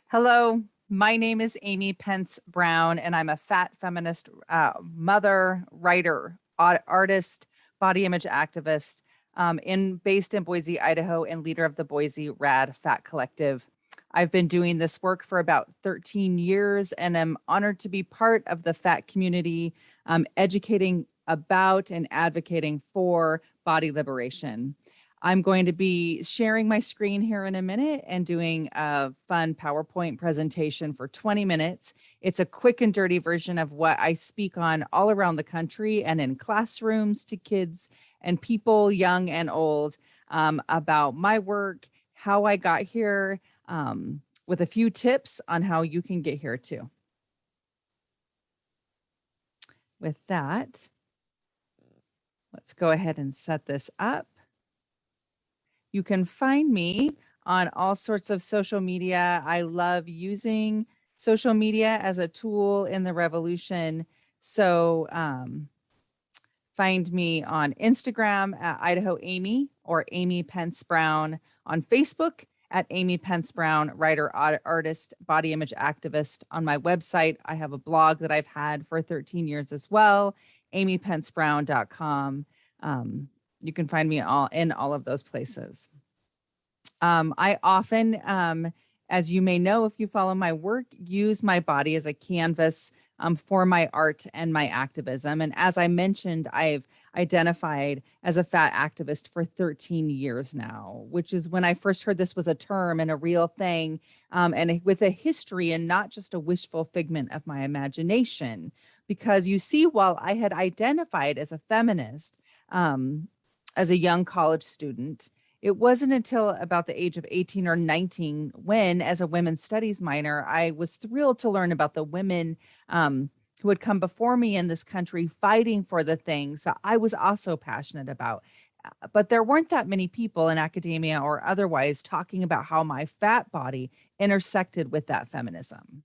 Hello, my name is Amy Pence-Brown, and I'm a fat feminist mother, writer, artist, body image activist based in Boise, Idaho, and leader of the Boise Rad Fat Collective. I've been doing this work for about 13 years and am honored to be part of the fat community, educating about and advocating for body liberation. I'm going to be sharing my screen here in a minute and doing a fun PowerPoint presentation for 20 minutes. It's a quick and dirty version of what I speak on all around the country and in classrooms to kids and people, young and old, about my work, how I got here, with a few tips on how you can get here too. With that, let's go ahead and set this up. You can find me on all sorts of social media. I love using social media as a tool in the revolution. So find me on Instagram at Idaho Amy or Amy Pence-Brown, on Facebook at Amy Pence-Brown, writer, artist, body image activist. On my website, I have a blog that I've had for 13 years as well, amypencebrown.com. You can find me in all of those places. I often, as you may know, if you follow my work, use my body as a canvas for my art and my activism. And as I mentioned, I've identified as a fat activist for 13 years now, which is when I first heard this was a term and a real thing, and with a history and not just a wishful figment of my imagination. Because you see, while I had identified as a feminist, as a young college student, it wasn't until about the age of 18 or 19 when, as a women's studies minor, I was thrilled to learn about the women who had come before me in this country fighting for the things that I was also passionate about. But there weren't that many people in academia or otherwise talking about how my fat body intersected with that feminism.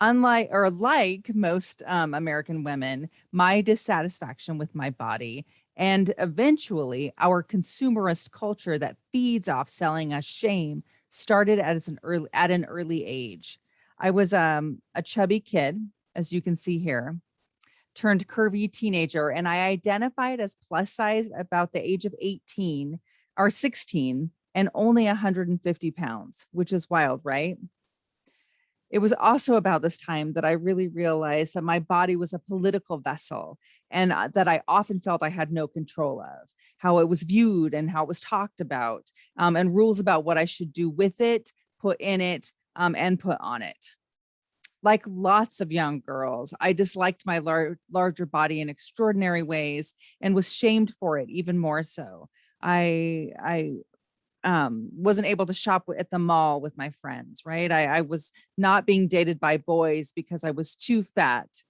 Like most American women, my dissatisfaction with my body and eventually our consumerist culture that feeds off selling us shame started at an early age. I was a chubby kid, as you can see here, turned curvy teenager, and I identified as plus size about the age of 18 or 16 and only 150 pounds, which is wild, right? It was also about this time that I really realized that my body was a political vessel and that I often felt I had no control of, how it was viewed and how it was talked about, and rules about what I should do with it, put in it, and put on it. Like lots of young girls, I disliked my larger body in extraordinary ways and was shamed for it even more so. I wasn't able to shop at the mall with my friends, right? I was not being dated by boys because I was too fat,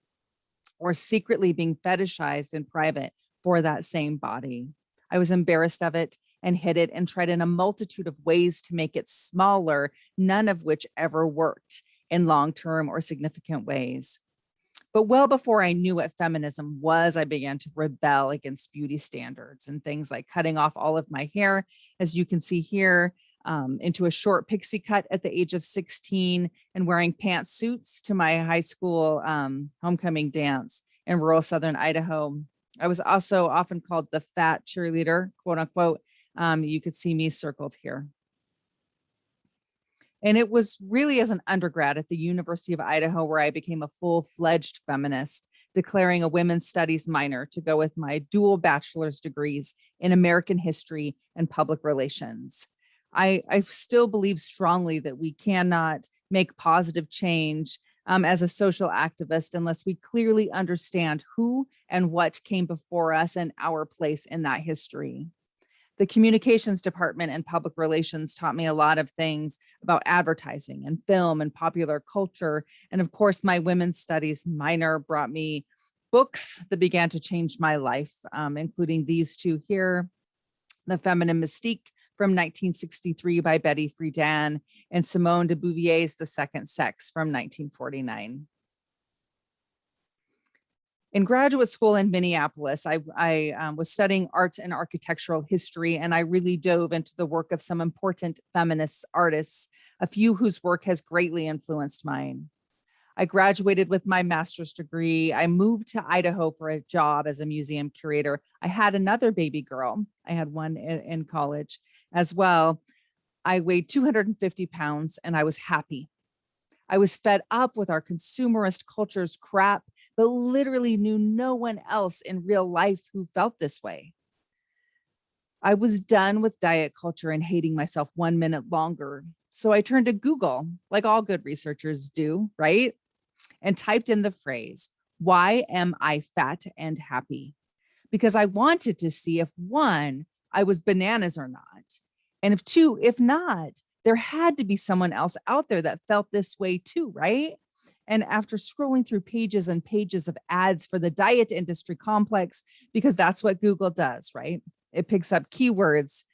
or secretly being fetishized in private for that same body. I was embarrassed of it and hid it and tried in a multitude of ways to make it smaller, none of which ever worked in long-term or significant ways. But well before I knew what feminism was, I began to rebel against beauty standards and things like cutting off all of my hair, as you can see here, into a short pixie cut at the age of 16, and wearing pantsuits to my high school homecoming dance in rural southern Idaho. I was also often called the fat cheerleader, quote unquote. You could see me circled here. And it was really as an undergrad at the University of Idaho where I became a full-fledged feminist, declaring a women's studies minor to go with my dual bachelor's degrees in American history and public relations. I still believe strongly that we cannot make positive change as a social activist unless we clearly understand who and what came before us and our place in that history. The communications department and public relations taught me a lot of things about advertising and film and popular culture. And of course, my women's studies minor brought me books that began to change my life, including these two here, The Feminine Mystique from 1963 by Betty Friedan, and Simone de Beauvoir's The Second Sex from 1949. In graduate school in Minneapolis, I was studying art and architectural history, and I really dove into the work of some important feminist artists, a few whose work has greatly influenced mine. I graduated with my master's degree. I moved to Idaho for a job as a museum curator. I had another baby girl. I had one in college as well. I weighed 250 pounds and I was happy. I was fed up with our consumerist culture's crap, but literally knew no one else in real life who felt this way. I was done with diet culture and hating myself 1 minute longer. So I turned to Google, like all good researchers do, right? And typed in the phrase, "Why am I fat and happy?" Because I wanted to see if one, I was bananas or not. And if two, if not, there had to be someone else out there that felt this way too, right? And after scrolling through pages and pages of ads for the diet industry complex, because that's what Google does, right? It picks up keywords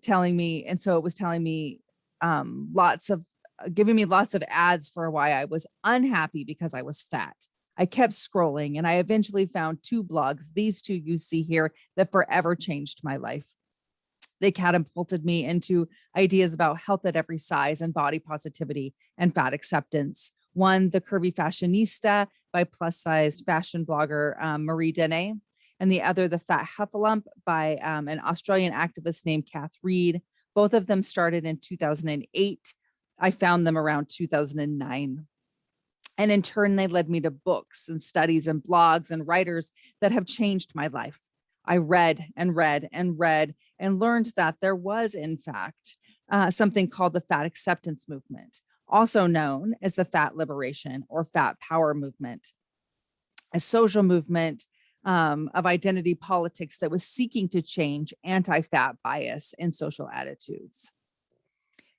telling me, and so it was telling me giving me lots of ads for why I was unhappy because I was fat. I kept scrolling and I eventually found two blogs, these two you see here, that forever changed my life. They catapulted me into ideas about health at every size and body positivity and fat acceptance. One, The Curvy Fashionista by plus-sized fashion blogger Marie Dene, and the other, The Fat Huffalump by an Australian activist named Kath Reed. Both of them started in 2008. I found them around 2009. And in turn, they led me to books and studies and blogs and writers that have changed my life. I read and read and read and learned that there was, in fact, something called the fat acceptance movement, also known as the fat liberation or fat power movement, a social movement of identity politics that was seeking to change anti-fat bias and social attitudes.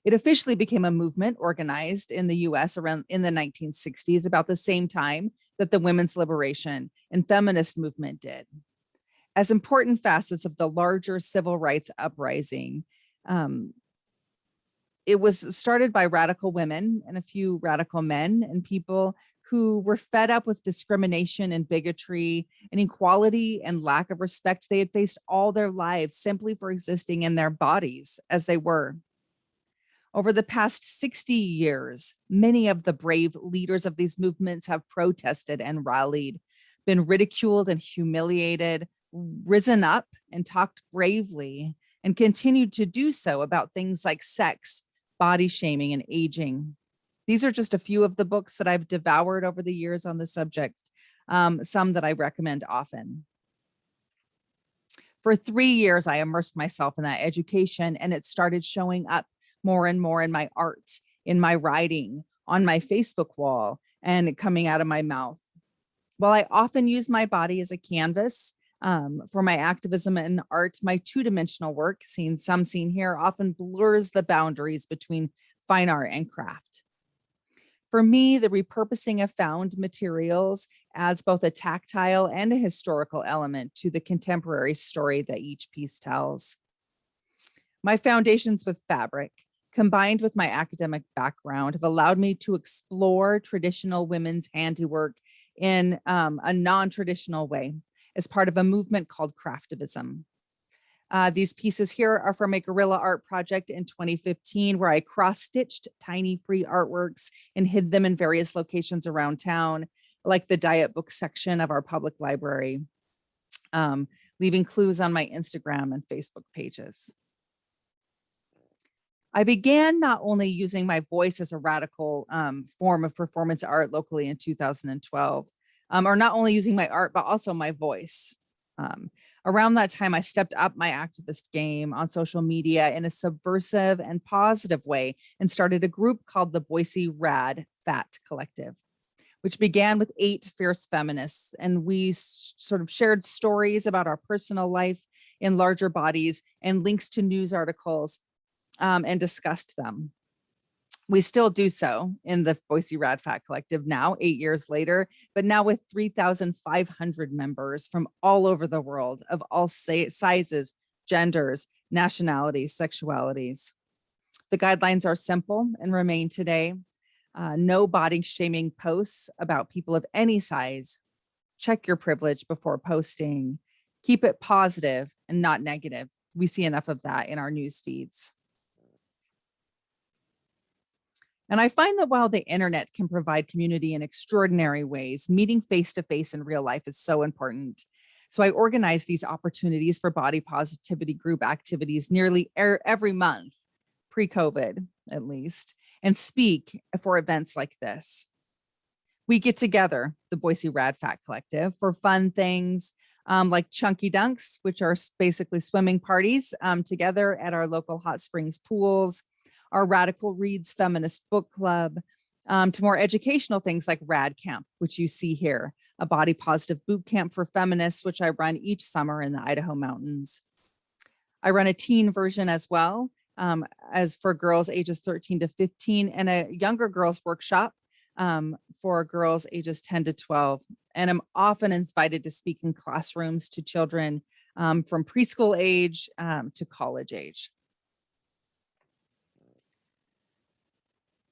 It officially became a movement organized in the US around in the 1960s, about the same time that the women's liberation and feminist movement did. As important facets of the larger civil rights uprising, it was started by radical women and a few radical men and people who were fed up with discrimination and bigotry, inequality and lack of respect they had faced all their lives simply for existing in their bodies as they were. Over the past 60 years, many of the brave leaders of these movements have protested and rallied, been ridiculed and humiliated, risen up and talked bravely, and continued to do so about things like sex, body shaming, and aging. These are just a few of the books that I've devoured over the years on the subject, some that I recommend often. For 3 years, I immersed myself in that education, and it started showing up more and more in my art, in my writing, on my Facebook wall, and coming out of my mouth. While I often use my body as a canvas for my activism and art, my two-dimensional work, some seen here, often blurs the boundaries between fine art and craft. For me, the repurposing of found materials adds both a tactile and a historical element to the contemporary story that each piece tells. My foundations with fabric, combined with my academic background, have allowed me to explore traditional women's handiwork in a non-traditional way as part of a movement called craftivism. These pieces here are from a guerrilla art project in 2015, where I cross-stitched tiny free artworks and hid them in various locations around town, like the diet book section of our public library, leaving clues on my Instagram and Facebook pages. I began not only using my voice as a radical form of performance art locally in 2012, or not only using my art, but also my voice. Around that time, I stepped up my activist game on social media in a subversive and positive way and started a group called the Boise Rad Fat Collective, which began with 8 fierce feminists. And we sort of shared stories about our personal life in larger bodies and links to news articles and discussed them. We still do so in the Boise Rad Fat Collective now, 8 years later, but now with 3,500 members from all over the world of all sizes, genders, nationalities, sexualities. The guidelines are simple and remain today. No body shaming posts about people of any size, check your privilege before posting, keep it positive and not negative. We see enough of that in our news feeds. And I find that while the internet can provide community in extraordinary ways, meeting face to face in real life is so important. So I organize these opportunities for body positivity group activities nearly every month, pre-COVID at least, and speak for events like this. We get together, the Boise Rad Fat Collective, for fun things like Chunky Dunks, which are basically swimming parties together at our local hot springs pools, our Radical Reads Feminist Book Club, to more educational things like Rad Camp, which you see here, a body positive boot camp for feminists, which I run each summer in the Idaho mountains. I run a teen version as well, as for girls ages 13 to 15, and a younger girls workshop for girls ages 10 to 12. And I'm often invited to speak in classrooms to children from preschool age to college age.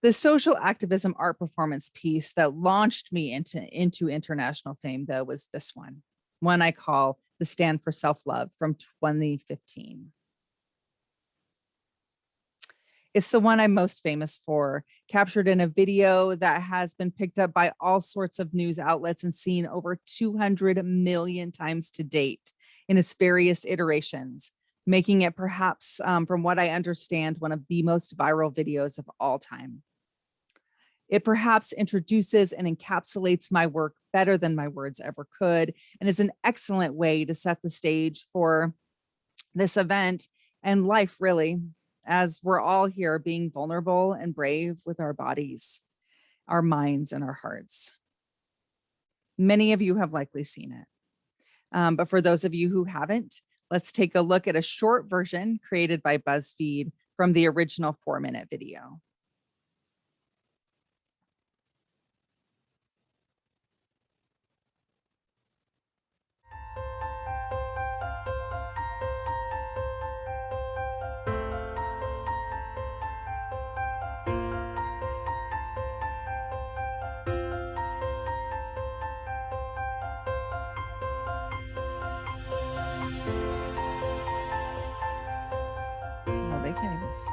The social activism art performance piece that launched me into international fame, though, was this one I call the Stand for Self-Love from 2015. It's the one I'm most famous for, captured in a video that has been picked up by all sorts of news outlets and seen over 200 million times to date in its various iterations, making it perhaps, from what I understand, one of the most viral videos of all time. It perhaps introduces and encapsulates my work better than my words ever could, and is an excellent way to set the stage for this event and life, really, as we're all here being vulnerable and brave with our bodies, our minds, and our hearts. Many of you have likely seen it. But for those of you who haven't, let's take a look at a short version created by BuzzFeed from the original 4-minute video. Oh, they can't even see.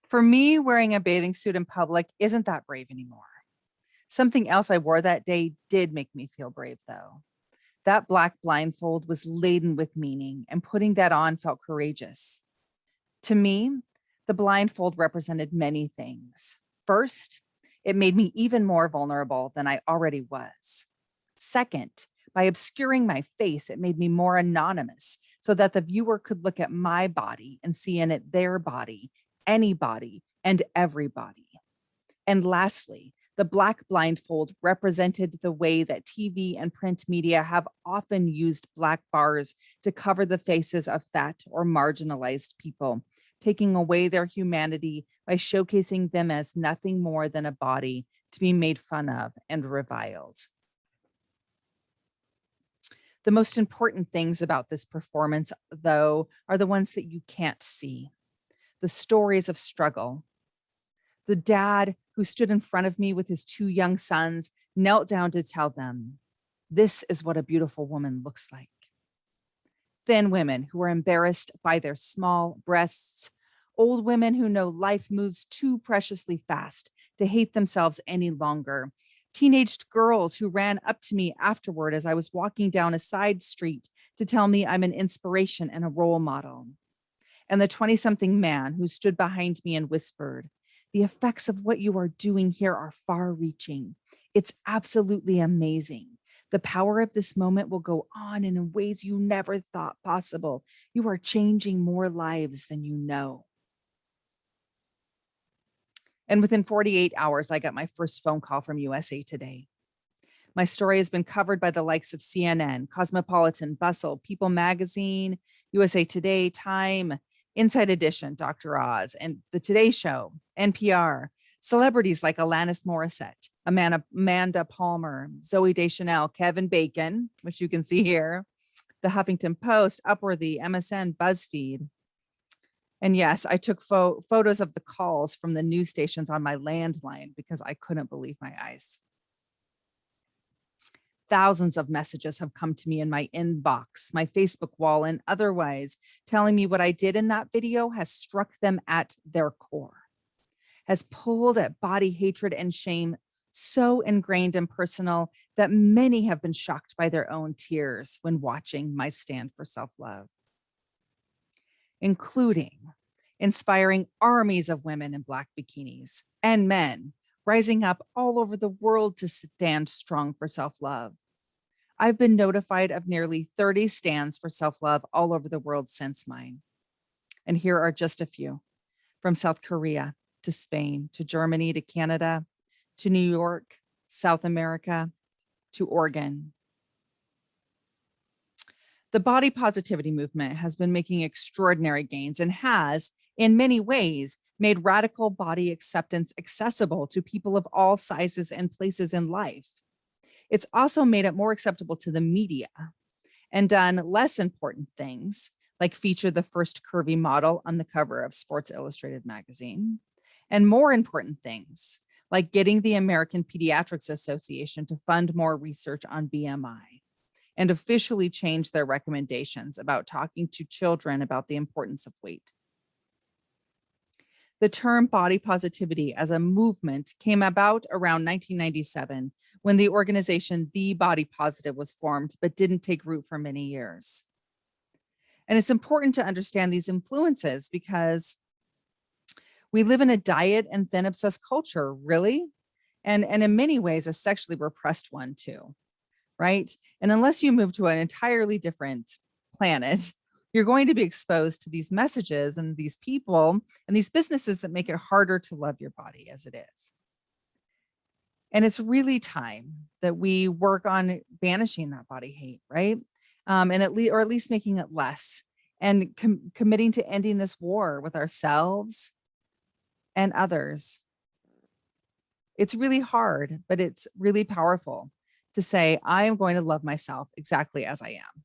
For me, wearing a bathing suit in public isn't that brave anymore. Something else I wore that day did make me feel brave, though. That black blindfold was laden with meaning, and putting that on felt courageous. To me, the blindfold represented many things. First, it made me even more vulnerable than I already was. Second, by obscuring my face, it made me more anonymous so that the viewer could look at my body and see in it their body, anybody, and everybody. And lastly, the black blindfold represented the way that TV and print media have often used black bars to cover the faces of fat or marginalized people, taking away their humanity by showcasing them as nothing more than a body to be made fun of and reviled. The most important things about this performance, though, are the ones that you can't see. The stories of struggle. The dad who stood in front of me with his 2 young sons knelt down to tell them, "This is what a beautiful woman looks like." Thin women who are embarrassed by their small breasts. Old women who know life moves too preciously fast to hate themselves any longer, Teenaged girls who ran up to me afterward as I was walking down a side street to tell me I'm an inspiration and a role model. And the 20-something man who stood behind me and whispered, "The effects of what you are doing here are far reaching. It's absolutely amazing. The power of this moment will go on in ways you never thought possible. You are changing more lives than you know." And within 48 hours, I got my first phone call from USA Today. My story has been covered by the likes of CNN, Cosmopolitan, Bustle, People Magazine, USA Today, Time, Inside Edition, Dr. Oz, and The Today Show, NPR, celebrities like Alanis Morissette, Amanda Palmer, Zoe Deschanel, Kevin Bacon, which you can see here, The Huffington Post, Upworthy, MSN, BuzzFeed. And yes, I took photos of the calls from the news stations on my landline because I couldn't believe my eyes. Thousands of messages have come to me in my inbox, my Facebook wall, and otherwise, telling me what I did in that video has struck them at their core, has pulled at body hatred and shame so ingrained and personal that many have been shocked by their own tears when watching my stand for self-love, including inspiring armies of women in Black bikinis and men rising up all over the world to stand strong for self-love. I've been notified of nearly 30 stands for self-love all over the world since mine. And here are just a few: from South Korea to Spain, to Germany, to Canada, to New York, South America, to Oregon. The body positivity movement has been making extraordinary gains and has, in many ways, made radical body acceptance accessible to people of all sizes and places in life. It's also made it more acceptable to the media and done less important things, like feature the first curvy model on the cover of Sports Illustrated magazine, and more important things, like getting the American Pediatrics Association to fund more research on BMI and officially change their recommendations about talking to children about the importance of weight. The term body positivity as a movement came about around 1997 when the organization The Body Positive was formed, but didn't take root for many years. And it's important to understand these influences because we live in a diet and thin obsessed culture, really, and in many ways a sexually repressed one too, right? And unless you move to an entirely different planet, you're going to be exposed to these messages and these people and these businesses that make it harder to love your body as it is. And it's really time that we work on banishing that body hate, right? And at least making it less, and committing to ending this war with ourselves and others. It's really hard, but it's really powerful to say, I am going to love myself exactly as I am.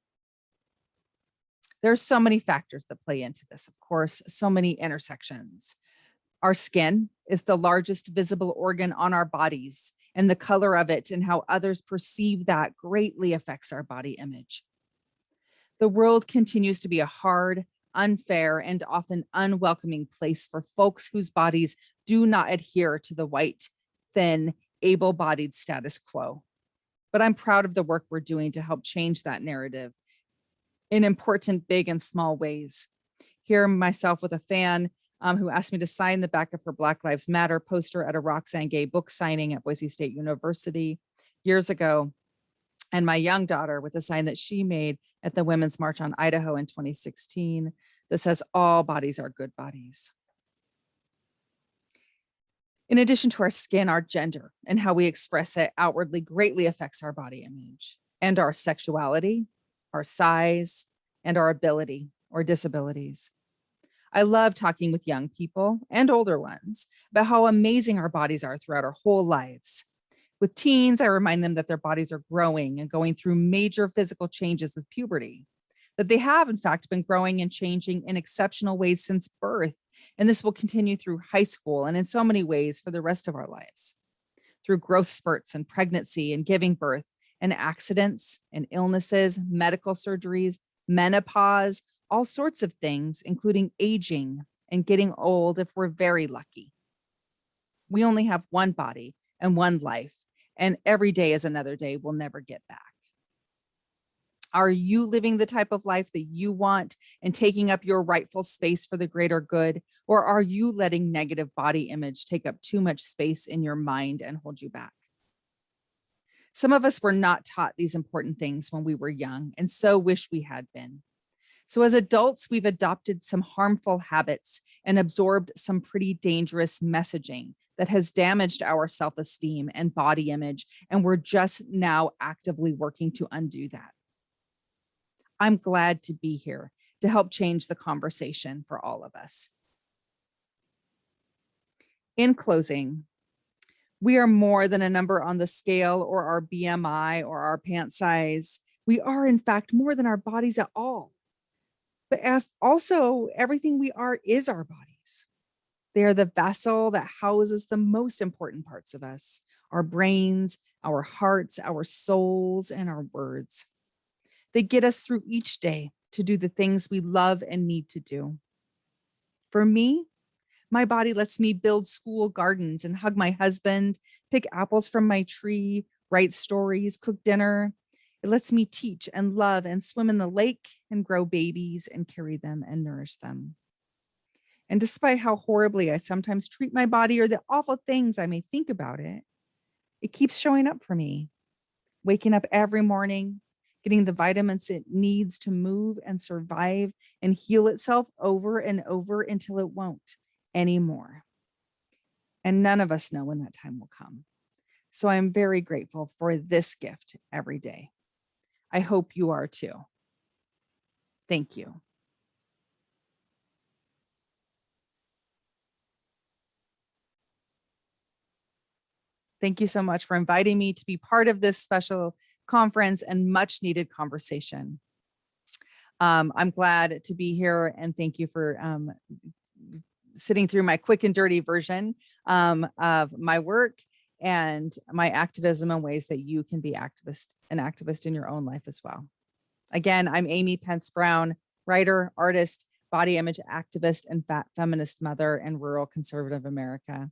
There's so many factors that play into this, of course, so many intersections. Our skin is the largest visible organ on our bodies, and the color of it and how others perceive that greatly affects our body image. The world continues to be a hard, unfair, and often unwelcoming place for folks whose bodies do not adhere to the white, thin, able-bodied status quo. But I'm proud of the work we're doing to help change that narrative in important, big, and small ways. Here, myself with a fan who asked me to sign the back of her Black Lives Matter poster at a Roxane Gay book signing at Boise State University years ago, and my young daughter with a sign that she made at the Women's March on Idaho in 2016 that says, "All bodies are good bodies." In addition to our skin, our gender and how we express it outwardly greatly affects our body image and our sexuality, our size, and our ability or disabilities. I love talking with young people and older ones about how amazing our bodies are throughout our whole lives. With teens, I remind them that their bodies are growing and going through major physical changes with puberty, that they have, in fact, been growing and changing in exceptional ways since birth. And this will continue through high school and in so many ways for the rest of our lives, through growth spurts and pregnancy and giving birth and accidents and illnesses, medical surgeries, menopause, all sorts of things, including aging and getting old if we're very lucky. We only have one body and one life, And every day is another day we'll never get back. Are you living the type of life that you want and taking up your rightful space for the greater good? Or are you letting negative body image take up too much space in your mind and hold you back? Some of us were not taught these important things when we were young and so wish we had been. So, as adults, we've adopted some harmful habits and absorbed some pretty dangerous messaging that has damaged our self esteem and body image. And we're just now actively working to undo that. I'm glad to be here to help change the conversation for all of us. In closing, we are more than a number on the scale or our BMI or our pant size. We are, in fact, more than our bodies at all. But also, everything we are is our bodies. They are the vessel that houses the most important parts of us: our brains, our hearts, our souls, and our words. They get us through each day to do the things we love and need to do. For me, my body lets me build school gardens and hug my husband, pick apples from my tree, write stories, cook dinner. It lets me teach and love and swim in the lake and grow babies and carry them and nourish them. And despite how horribly I sometimes treat my body or the awful things I may think about it, it keeps showing up for me, waking up every morning, getting the vitamins it needs to move and survive and heal itself over and over until it won't anymore. And none of us know when that time will come. So I'm very grateful for this gift every day. I hope you are too. Thank you. Thank you so much for inviting me to be part of this special conference and much needed conversation. I'm glad to be here, and thank you for sitting through my quick and dirty version of my work and my activism in ways that you can be an activist in your own life as well. Again, I'm Amy Pence-Brown, writer, artist, body image activist, and feminist mother in rural conservative America.